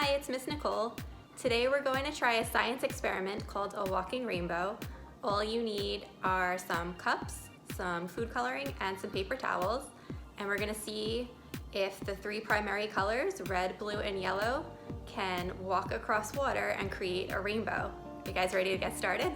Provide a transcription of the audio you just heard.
Hi, it's Miss Nicole. Today we're going to try a science experiment called a walking rainbow. All you need are some cups, some food coloring, and some paper towels. And we're gonna see if the three primary colors, red, blue, and yellow, can walk across water and create a rainbow. You guys ready to get started?